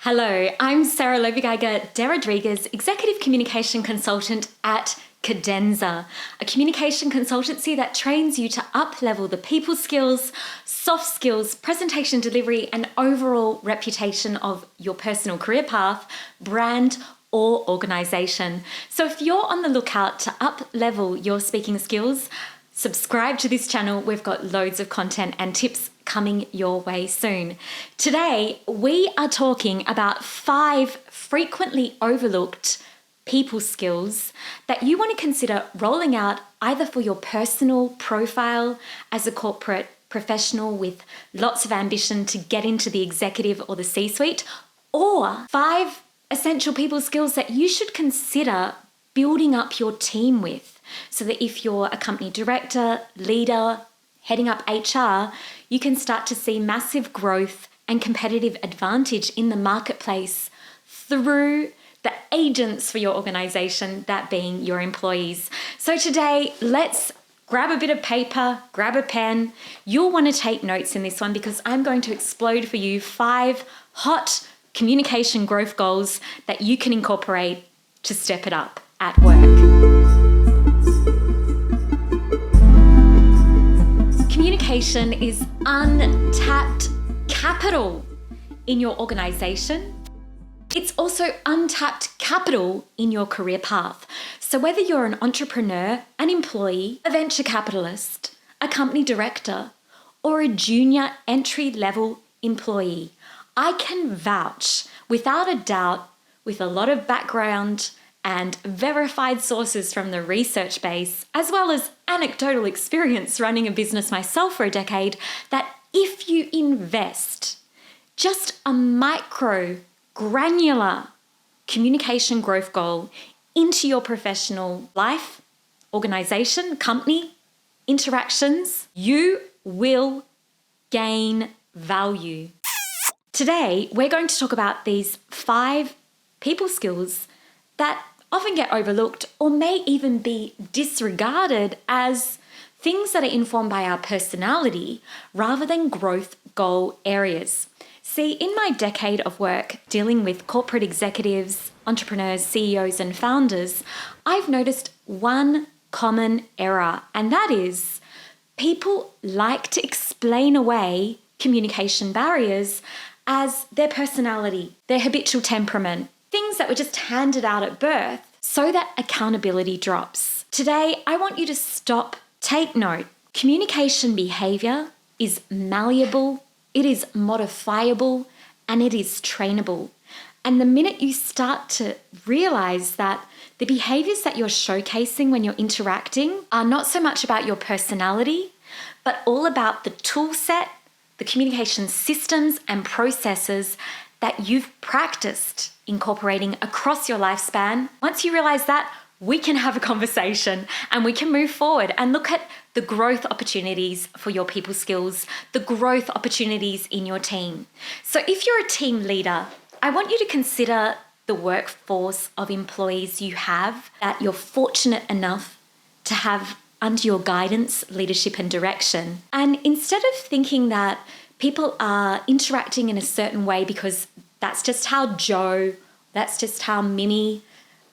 Hello, I'm Sarah Lobigiger de Rodriguez, Executive Communication Consultant at Cadenza, a communication consultancy that trains you to up-level the people skills, soft skills, presentation delivery, and overall reputation of your personal career path, brand, or organization. So if you're on the lookout to up-level your speaking skills, subscribe to this channel. We've got loads of content and tips coming your way soon. Today, we are talking about 5 frequently overlooked people skills that you want to consider rolling out either for your personal profile as a corporate professional with lots of ambition to get into the executive or the C-suite, or 5 essential people skills that you should consider building up your team with, so that if you're a company director, leader, heading up HR, you can start to see massive growth and competitive advantage in the marketplace through the agents for your organization, that being your employees. So today, let's grab a bit of paper, grab a pen. You'll want to take notes in this one because I'm going to explode for you 5 hot communication growth goals that you can incorporate to step it up at work. Communication is untapped capital in your organization. It's also untapped capital in your career path. So whether you're an entrepreneur, an employee, a venture capitalist, a company director, or a junior entry-level employee, I can vouch without a doubt, with a lot of background and verified sources from the research base, as well as anecdotal experience running a business myself for a decade, that if you invest just a micro, granular communication growth goal into your professional life, organization, company, interactions, you will gain value. Today, we're going to talk about these 5 people skills that often get overlooked or may even be disregarded as things that are informed by our personality rather than growth goal areas. See, in my decade of work dealing with corporate executives, entrepreneurs, CEOs, and founders, I've noticed one common error, and that is people like to explain away communication barriers as their personality, their habitual temperament, things that were just handed out at birth, so that accountability drops. Today, I want you to stop, take note. Communication behavior is malleable, it is modifiable, and it is trainable. And the minute you start to realize that the behaviors that you're showcasing when you're interacting are not so much about your personality, but all about the tool set, the communication systems and processes that you've practiced incorporating across your lifespan. Once you realize that, we can have a conversation and we can move forward and look at the growth opportunities for your people skills, the growth opportunities in your team. So if you're a team leader, I want you to consider the workforce of employees you have that you're fortunate enough to have under your guidance, leadership, and direction. And instead of thinking that people are interacting in a certain way because that's just how Joe, that's just how Minnie,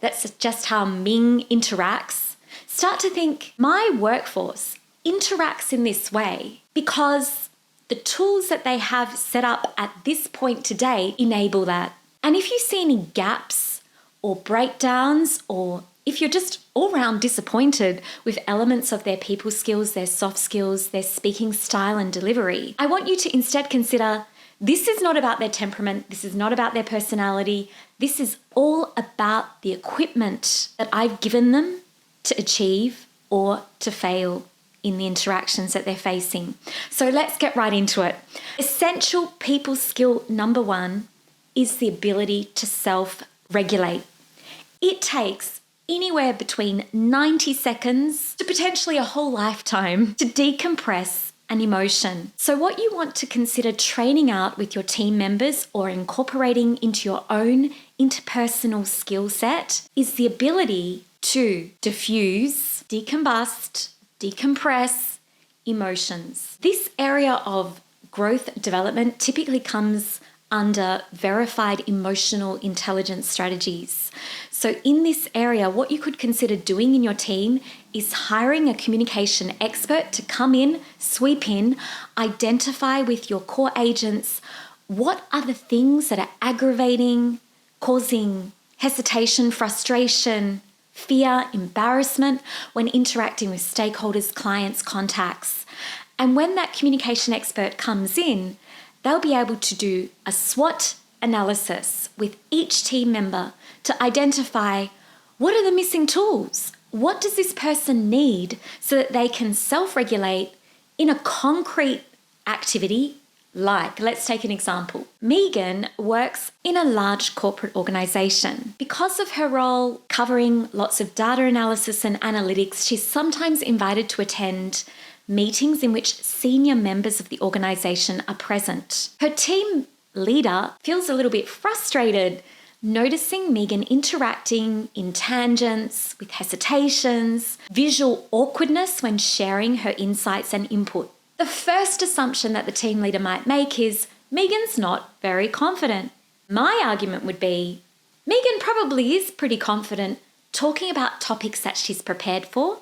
that's just how Ming interacts, start to think, my workforce interacts in this way because the tools that they have set up at this point today enable that. And if you see any gaps or breakdowns, or if you're just all round disappointed with elements of their people skills, their soft skills, their speaking style and delivery, I want you to instead consider this is not about their temperament, this is not about their personality, this is all about the equipment that I've given them to achieve or to fail in the interactions that they're facing. So let's get right into it. Essential people skill number 1 is the ability to self-regulate. It takes anywhere between 90 seconds to potentially a whole lifetime to decompress an emotion. So what you want to consider training out with your team members or incorporating into your own interpersonal skill set is the ability to diffuse, decombust, decompress emotions. This area of growth development typically comes under verified emotional intelligence strategies. So in this area, what you could consider doing in your team is hiring a communication expert to come in, sweep in, identify with your core agents what are the things that are aggravating, causing hesitation, frustration, fear, embarrassment when interacting with stakeholders, clients, contacts. And when that communication expert comes in, they'll be able to do a SWOT analysis with each team member to identify what are the missing tools? What does this person need so that they can self-regulate in a concrete activity? Like, let's take an example. Megan works in a large corporate organization. Because of her role covering lots of data analysis and analytics, she's sometimes invited to attend meetings in which senior members of the organization are present. Her team leader feels a little bit frustrated noticing Megan interacting in tangents, with hesitations, visual awkwardness when sharing her insights and input. The first assumption that the team leader might make is Megan's not very confident. My argument would be Megan probably is pretty confident talking about topics that she's prepared for,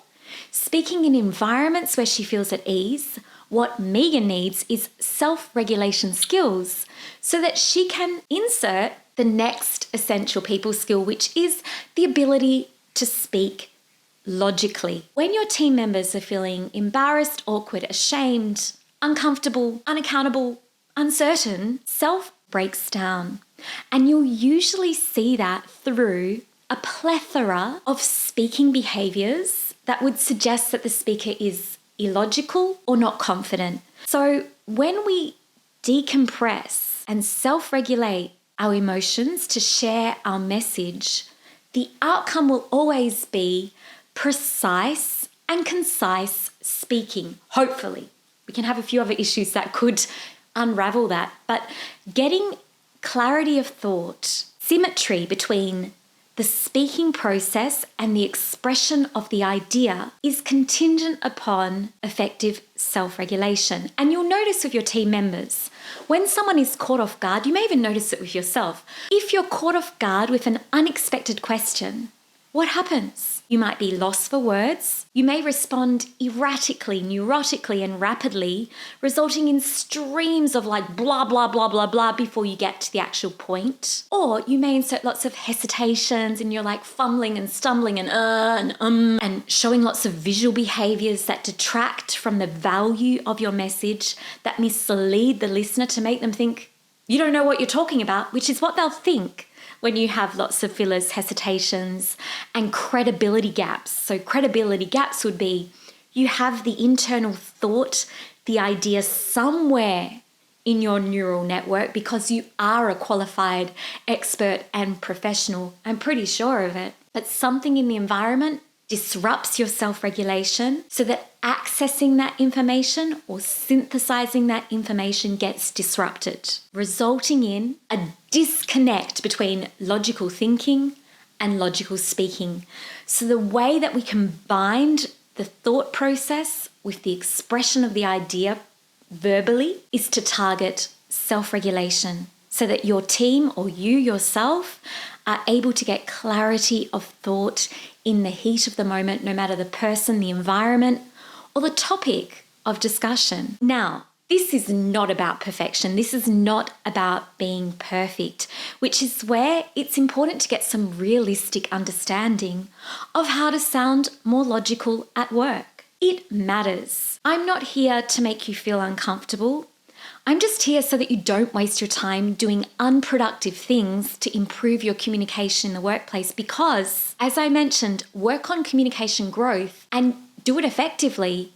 speaking in environments where she feels at ease. What Megan needs is self-regulation skills so that she can insert the next essential people skill, which is the ability to speak logically. When your team members are feeling embarrassed, awkward, ashamed, uncomfortable, unaccountable, uncertain, self breaks down. And you'll usually see that through a plethora of speaking behaviors that would suggest that the speaker is illogical or not confident. So when we decompress and self-regulate our emotions to share our message, the outcome will always be precise and concise speaking, hopefully. We can have a few other issues that could unravel that, but getting clarity of thought, symmetry between the speaking process and the expression of the idea is contingent upon effective self-regulation. And you'll notice with your team members, when someone is caught off guard, you may even notice it with yourself. If you're caught off guard with an unexpected question, what happens? You might be lost for words. You may respond erratically, neurotically, and rapidly, resulting in streams of like blah, blah, blah, blah, blah before you get to the actual point. Or you may insert lots of hesitations and you're like fumbling and stumbling and showing lots of visual behaviors that detract from the value of your message, that mislead the listener to make them think you don't know what you're talking about, which is what they'll think when you have lots of fillers, hesitations, and credibility gaps. So credibility gaps would be you have the internal thought, the idea somewhere in your neural network because you are a qualified expert and professional. I'm pretty sure of it. But something in the environment disrupts your self-regulation so that accessing that information or synthesizing that information gets disrupted, resulting in a disconnect between logical thinking and logical speaking. So the way that we combine the thought process with the expression of the idea verbally is to target self-regulation so that your team or you yourself are able to get clarity of thought in the heat of the moment, no matter the person, the environment, or the topic of discussion. Now, this is not about perfection. This is not about being perfect, which is where it's important to get some realistic understanding of how to sound more logical at work. It matters. I'm not here to make you feel uncomfortable. I'm just here so that you don't waste your time doing unproductive things to improve your communication in the workplace because, as I mentioned, work on communication growth and do it effectively,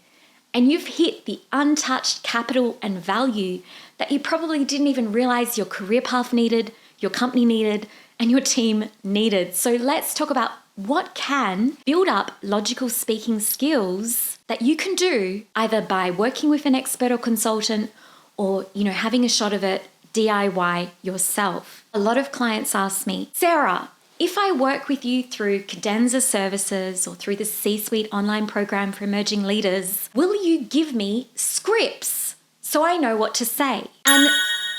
and you've hit the untouched capital and value that you probably didn't even realize your career path needed, your company needed, and your team needed. So let's talk about what can build up logical speaking skills that you can do either by working with an expert or consultant or, having a shot of it DIY yourself. A lot of clients ask me, Sarah, if I work with you through Cadenza services or through the C-Suite online program for emerging leaders, will you give me scripts so I know what to say? And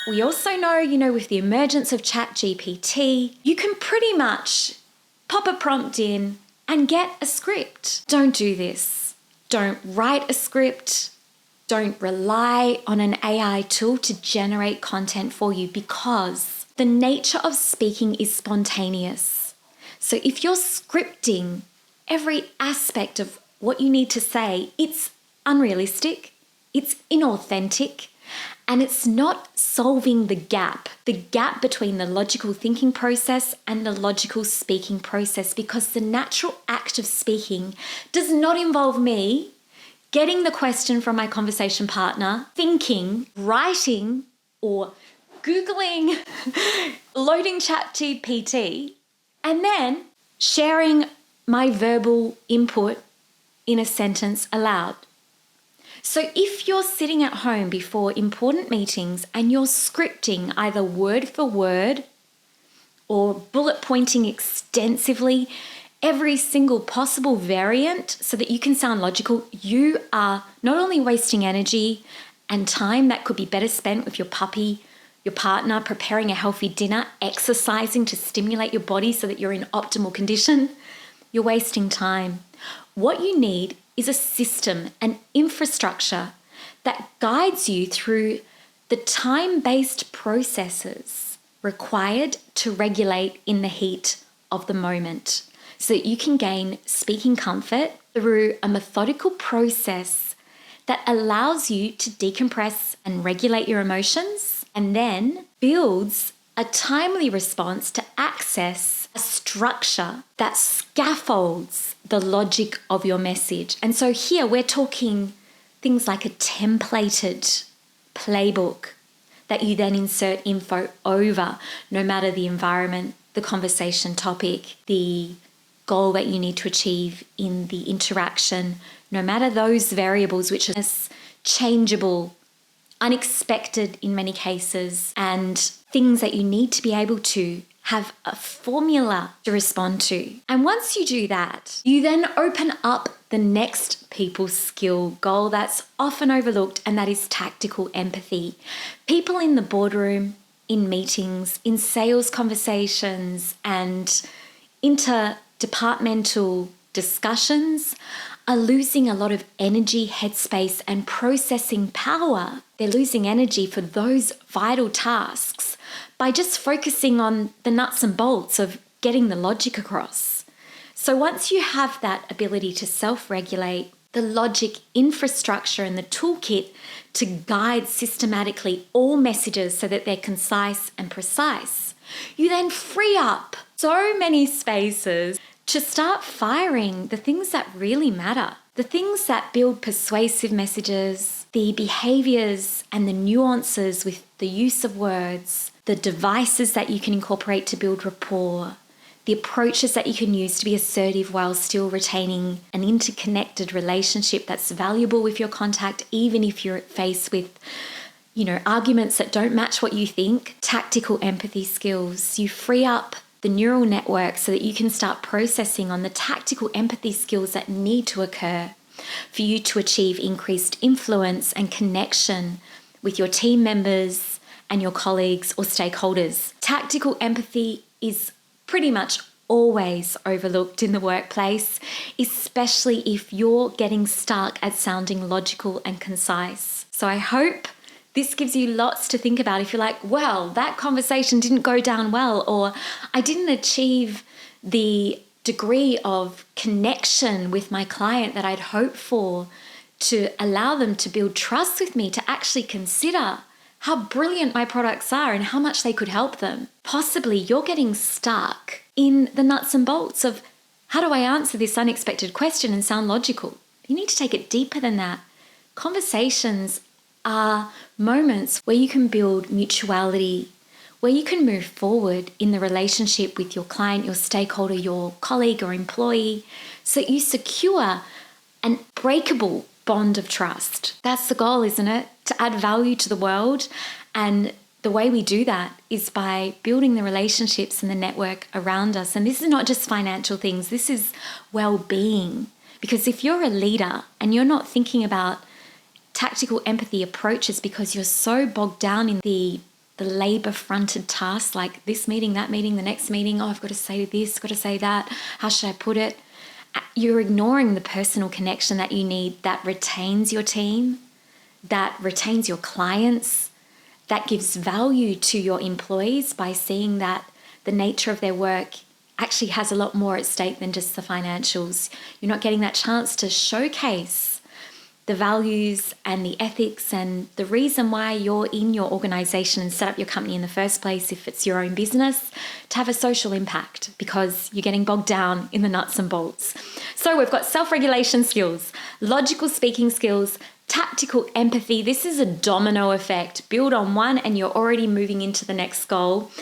We also know, with the emergence of ChatGPT, you can pretty much pop a prompt in and get a script. Don't do this. Don't write a script. Don't rely on an AI tool to generate content for you, because the nature of speaking is spontaneous. So if you're scripting every aspect of what you need to say, it's unrealistic, it's inauthentic, and it's not solving the gap between the logical thinking process and the logical speaking process, because the natural act of speaking does not involve me getting the question from my conversation partner, thinking, writing, or Googling, loading ChatGPT, and then sharing my verbal input in a sentence aloud. So if you're sitting at home before important meetings and you're scripting either word for word or bullet pointing extensively every single possible variant so that you can sound logical, you are not only wasting energy and time that could be better spent with your puppy, your partner, preparing a healthy dinner, exercising to stimulate your body so that you're in optimal condition, you're wasting time. What you need is a system, an infrastructure that guides you through the time-based processes required to regulate in the heat of the moment, so that you can gain speaking comfort through a methodical process that allows you to decompress and regulate your emotions, and then builds a timely response to access a structure that scaffolds the logic of your message. And so here we're talking things like a templated playbook that you then insert info over, no matter the environment, the conversation topic, the goal that you need to achieve in the interaction, no matter those variables which are changeable, unexpected in many cases, and things that you need to be able to have a formula to respond to. And once you do that, you then open up the next people skill goal that's often overlooked, and that is tactical empathy. People in the boardroom, in meetings, in sales conversations, and interdepartmental discussions are losing a lot of energy, headspace, and processing power. They're losing energy for those vital tasks by just focusing on the nuts and bolts of getting the logic across. So once you have that ability to self-regulate, the logic infrastructure and the toolkit to guide systematically all messages so that they're concise and precise, you then free up so many spaces to start firing the things that really matter, the things that build persuasive messages, the behaviors and the nuances with the use of words, the devices that you can incorporate to build rapport, the approaches that you can use to be assertive while still retaining an interconnected relationship that's valuable with your contact, even if you're faced with, arguments that don't match what you think. Tactical empathy skills. You free up the neural network so that you can start processing on the tactical empathy skills that need to occur for you to achieve increased influence and connection with your team members and your colleagues or stakeholders. Tactical empathy is pretty much always overlooked in the workplace, especially if you're getting stuck at sounding logical and concise. So I hope this gives you lots to think about if you're like, well, that conversation didn't go down well, or I didn't achieve the degree of connection with my client that I'd hoped for to allow them to build trust with me, to actually consider how brilliant my products are and how much they could help them. Possibly you're getting stuck in the nuts and bolts of how do I answer this unexpected question and sound logical? You need to take it deeper than that. Conversations are moments where you can build mutuality, where you can move forward in the relationship with your client, your stakeholder, your colleague or employee, so that you secure an breakable bond of trust. That's the goal, isn't it? To add value to the world. And the way we do that is by building the relationships and the network around us. And this is not just financial things, this is well-being. Because if you're a leader and you're not thinking about tactical empathy approaches because you're so bogged down in the the labor-fronted tasks like this meeting, that meeting, the next meeting. Oh, I've got to say this, got to say that. How should I put it? You're ignoring the personal connection that you need that retains your team, that retains your clients, that gives value to your employees by seeing that the nature of their work actually has a lot more at stake than just the financials. You're not getting that chance to showcase the values and the ethics and the reason why you're in your organization and set up your company in the first place, if it's your own business, to have a social impact, because you're getting bogged down in the nuts and bolts. So we've got self-regulation skills, logical speaking skills, tactical empathy. This is a domino effect. Build on one and you're already moving into the next goal.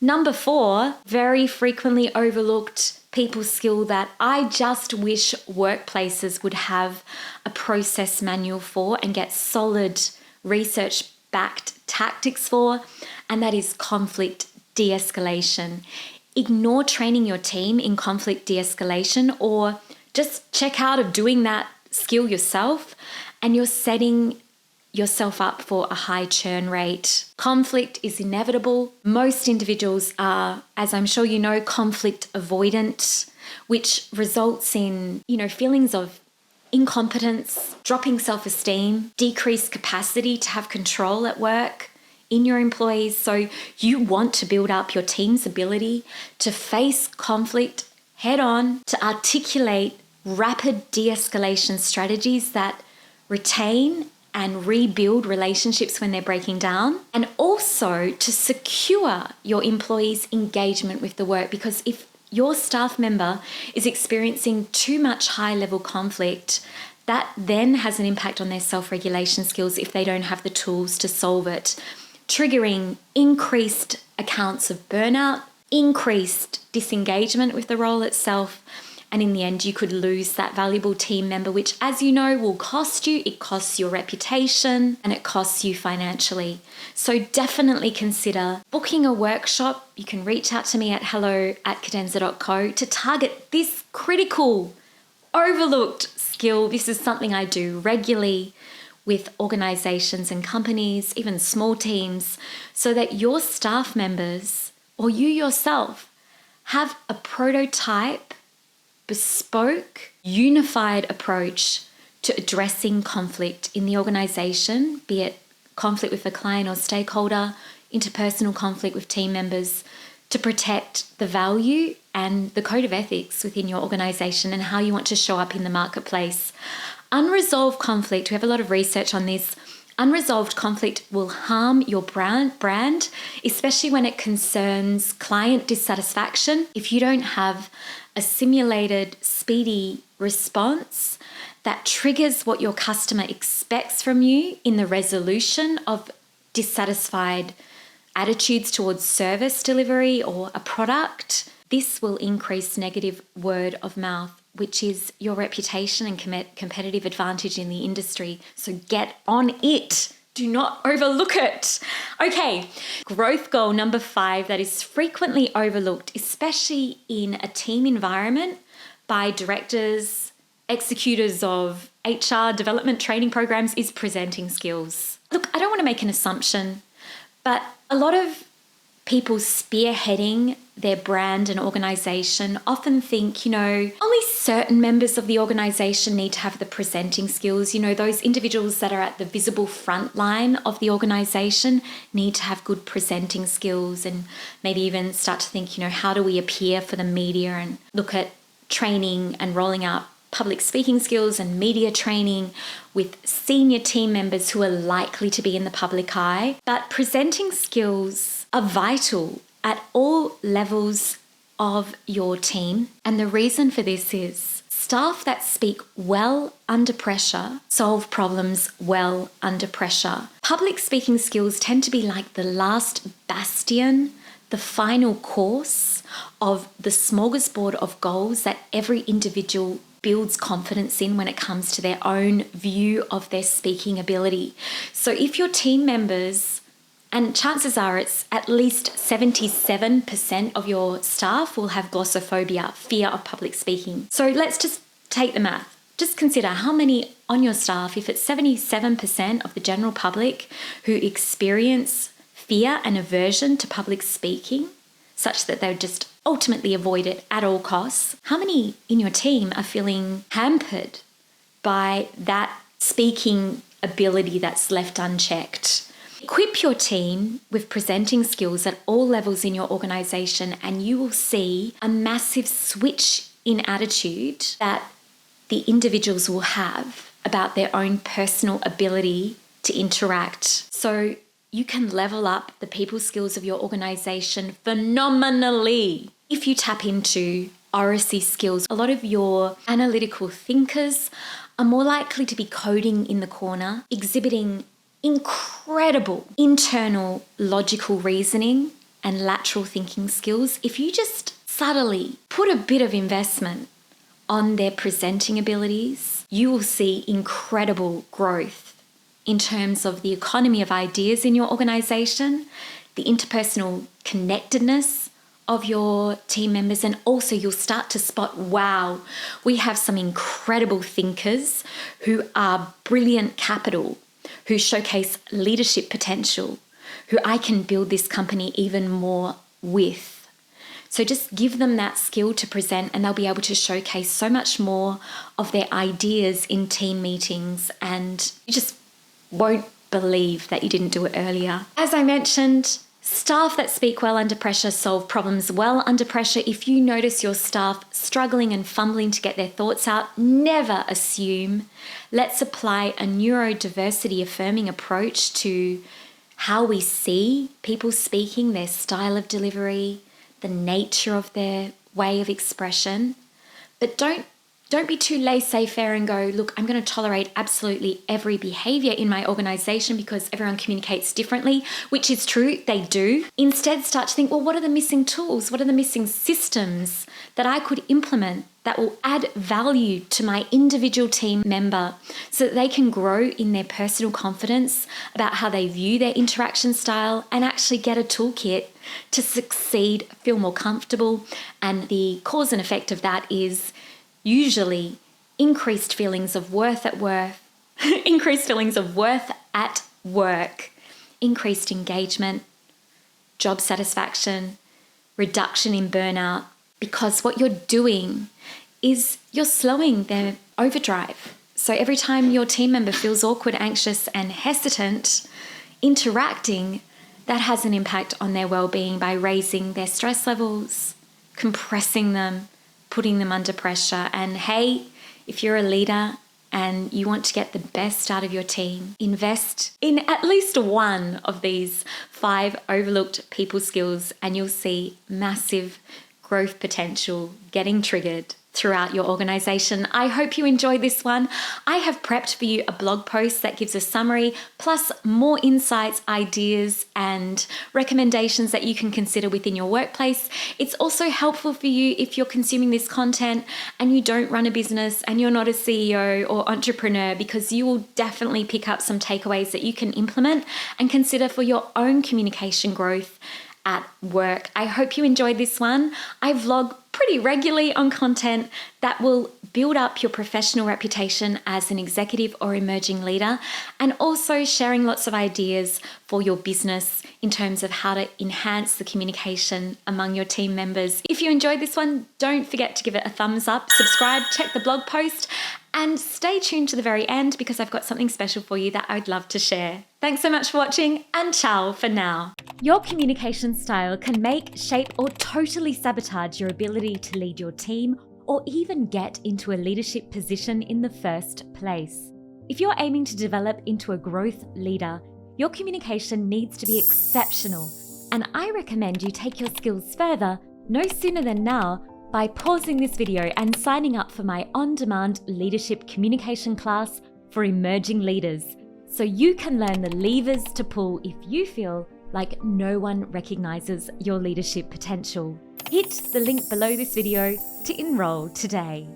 Number 4, very frequently overlooked people skill that I just wish workplaces would have a process manual for and get solid research-backed tactics for, and that is conflict de-escalation. Ignore training your team in conflict de-escalation, or just check out of doing that skill yourself, and you're setting yourself up for a high churn rate. Conflict is inevitable. Most individuals are, as I'm sure you know, conflict avoidant, which results in, feelings of incompetence, dropping self-esteem, decreased capacity to have control at work in your employees. So you want to build up your team's ability to face conflict head on, to articulate rapid de-escalation strategies that retain and rebuild relationships when they're breaking down, and also to secure your employees' engagement with the work. Because if your staff member is experiencing too much high-level conflict, that then has an impact on their self-regulation skills if they don't have the tools to solve it, triggering increased accounts of burnout, increased disengagement with the role itself, and in the end, you could lose that valuable team member, which, as you know, will cost you. It costs your reputation and it costs you financially. So definitely consider booking a workshop. You can reach out to me at hello@cadenza.co to target this critical, overlooked skill. This is something I do regularly with organizations and companies, even small teams, so that your staff members or you yourself have a prototype, bespoke, unified approach to addressing conflict in the organization, be it conflict with a client or stakeholder, interpersonal conflict with team members, to protect the value and the code of ethics within your organization and how you want to show up in the marketplace. Unresolved conflict, we have a lot of research on this. Unresolved conflict will harm your brand, especially when it concerns client dissatisfaction. If you don't have a simulated, speedy response that triggers what your customer expects from you in the resolution of dissatisfied attitudes towards service delivery or a product, this will increase negative word of mouth, which is your reputation and competitive advantage in the industry. So get on it. Do not overlook it. Okay, growth goal number 5 that is frequently overlooked, especially in a team environment by directors, executors of HR development training programs, is presenting skills. Look, I don't want to make an assumption, but a lot of people spearheading their brand and organization often think, only certain members of the organization need to have the presenting skills. Those individuals that are at the visible front line of the organization need to have good presenting skills, and maybe even start to think, how do we appear for the media, and look at training and rolling out public speaking skills and media training with senior team members who are likely to be in the public eye. But presenting skills are vital at all levels of your team. And the reason for this is staff that speak well under pressure solve problems well under pressure. Public speaking skills tend to be like the last bastion, the final course of the smorgasbord of goals that every individual builds confidence in when it comes to their own view of their speaking ability. So if your team members, and chances are it's at least 77% of your staff will have glossophobia, fear of public speaking. So let's just take the math. Just consider how many on your staff, if it's 77% of the general public who experience fear and aversion to public speaking, such that they would just ultimately avoid it at all costs? How many in your team are feeling hampered by that speaking ability that's left unchecked? Equip your team with presenting skills at all levels in your organization, and you will see a massive switch in attitude that the individuals will have about their own personal ability to interact. So you can level up the people skills of your organization phenomenally if you tap into oracy skills. A lot of your analytical thinkers are more likely to be coding in the corner, exhibiting incredible internal logical reasoning and lateral thinking skills. If you just subtly put a bit of investment on their presenting abilities, you will see incredible growth in terms of the economy of ideas in your organization, the interpersonal connectedness of your team members, and also you'll start to spot, wow, we have some incredible thinkers who are brilliant capital, who showcase leadership potential, who I can build this company even more with. So just give them that skill to present, and they'll be able to showcase so much more of their ideas in team meetings, and you just won't believe that you didn't do it earlier. As I mentioned, staff that speak well under pressure solve problems well under pressure. If you notice your staff struggling and fumbling to get their thoughts out, never assume. Let's apply a neurodiversity affirming approach to how we see people speaking, their style of delivery, the nature of their way of expression. But don't be too laissez-faire and go, look, I'm going to tolerate absolutely every behavior in my organization because everyone communicates differently, which is true, they do. Instead, start to think, well, what are the missing tools? What are the missing systems that I could implement that will add value to my individual team member so that they can grow in their personal confidence about how they view their interaction style and actually get a toolkit to succeed, feel more comfortable. And the cause and effect of that is usually increased feelings of worth at work, increased engagement, job satisfaction, reduction in burnout, because what you're doing is you're slowing their overdrive. So every time your team member feels awkward, anxious, and hesitant interacting, that has an impact on their well-being by raising their stress levels, compressing them, putting them under pressure. And hey, if you're a leader and you want to get the best out of your team, invest in at least one of these 5 overlooked people skills, and you'll see massive growth potential getting triggered throughout your organization. I hope you enjoyed this one. I have prepped for you a blog post that gives a summary, plus more insights, ideas, and recommendations that you can consider within your workplace. It's also helpful for you if you're consuming this content and you don't run a business and you're not a CEO or entrepreneur, because you will definitely pick up some takeaways that you can implement and consider for your own communication growth at work. I hope you enjoyed this one. I vlog pretty regularly on content that will build up your professional reputation as an executive or emerging leader, and also sharing lots of ideas for your business in terms of how to enhance the communication among your team members. If you enjoyed this one, don't forget to give it a thumbs up, subscribe, check the blog post, and stay tuned to the very end because I've got something special for you that I'd love to share. Thanks so much for watching, and ciao for now. Your communication style can make, shape, or totally sabotage your ability to lead your team or even get into a leadership position in the first place. If you're aiming to develop into a growth leader, your communication needs to be exceptional, and I recommend you take your skills further no sooner than now by pausing this video and signing up for my on-demand leadership communication class for emerging leaders, so you can learn the levers to pull if you feel like no one recognizes your leadership potential. Hit the link below this video to enroll today.